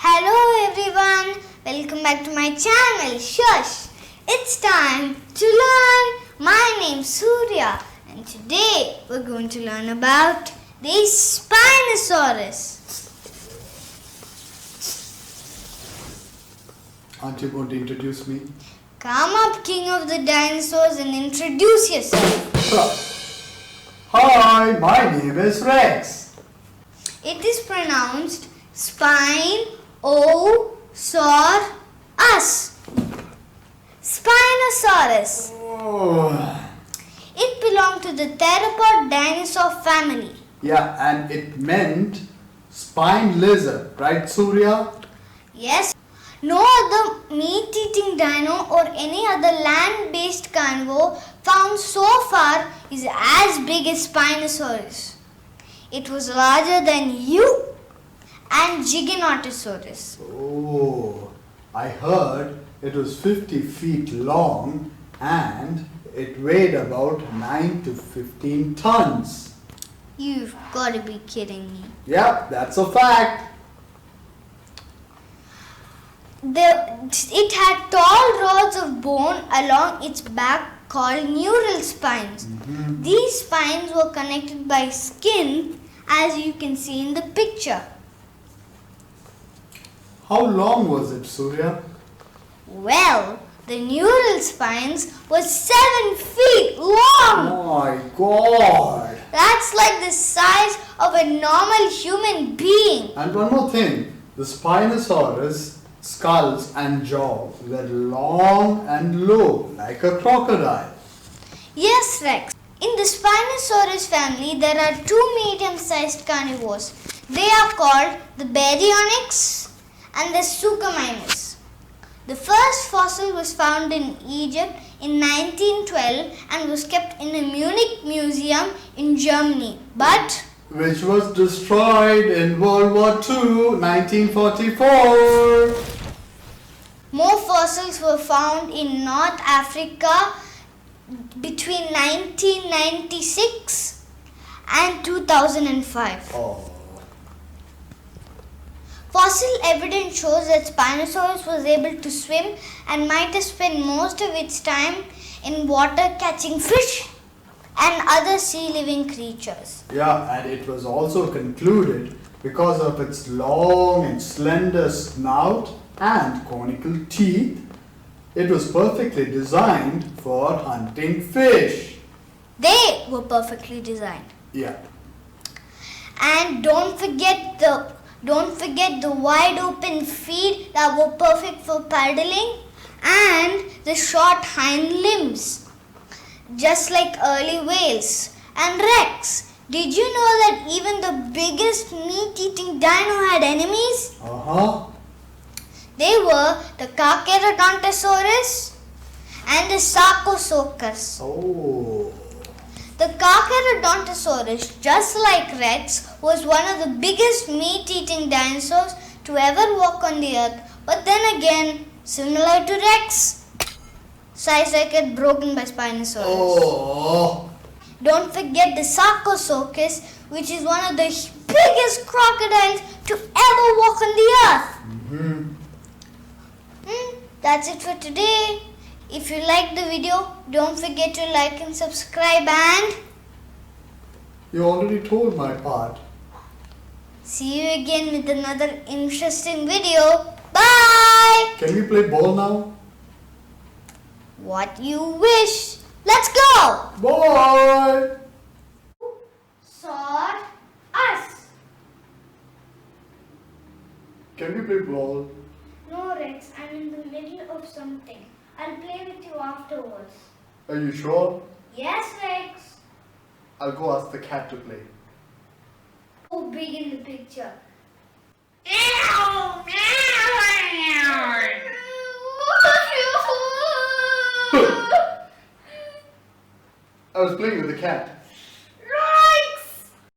Hello everyone, welcome back to my channel. Shush! It's time to learn. My name's Surya and today we're going to learn about the Spinosaurus. Aren't you going to introduce me? Come up, king of the dinosaurs, and introduce yourself. Hi, my name is Rex. It is pronounced Spinosaurus. Spinosaurus. Oh. It belonged to the theropod dinosaur family. Yeah, and it meant spine lizard, right, Surya? Yes. No other meat-eating dino or any other land-based carnivore found so far is as big as Spinosaurus. It was larger than you and Giganotosaurus. Oh, I heard it was 50 feet long and it weighed about 9 to 15 tons. You've got to be kidding me. Yep, that's a fact. It had tall rods of bone along its back called neural spines. Mm-hmm. These spines were connected by skin, as you can see in the picture. How long was it, Surya? Well, the neural spines were 7 feet long. Oh my God! That's like the size of a normal human being. And one more thing, the Spinosaurus skulls and jaws were long and low like a crocodile. Yes, Rex. In the Spinosaurus family, there are two medium-sized carnivores. They are called the Baryonyx and the Suchomimus. The first fossil was found in Egypt in 1912 and was kept in a Munich museum in Germany. But Which was destroyed in World War II, 1944. more fossils were found in North Africa between 1996 and 2005. Oh. Fossil evidence shows that Spinosaurus was able to swim and might have spent most of its time in water catching fish and other sea-living creatures. Yeah, and it was also concluded because of its long and slender snout and conical teeth, it was perfectly designed for hunting fish. They were perfectly designed. Yeah. And don't forget the wide open feet that were perfect for paddling and the short hind limbs, just like early whales. And Rex, did you know that even the biggest meat-eating dino had enemies? Uh-huh. They were the Carcharodontosaurus and the Sarcosuchus. Oh. The Carcharodontosaurus, just like Rex, was one of the biggest meat-eating dinosaurs to ever walk on the earth. But then again, similar to Rex, size record broken by Spinosaurus. Oh. Don't forget the Sarcosuchus, which is one of the biggest crocodiles to ever walk on the earth. Mm-hmm. That's it for today. If you liked the video, don't forget to like and subscribe and You already told my part. see you again with another interesting video. Bye! Can we play ball now? What you wish. Let's go! Bye! Saw us. Can we play ball? No, Rex, I'm in the middle of something. I'll play with you afterwards. Are you sure? Yes, Rex. I'll go ask the cat to play. So big in the picture. I was playing with the cat.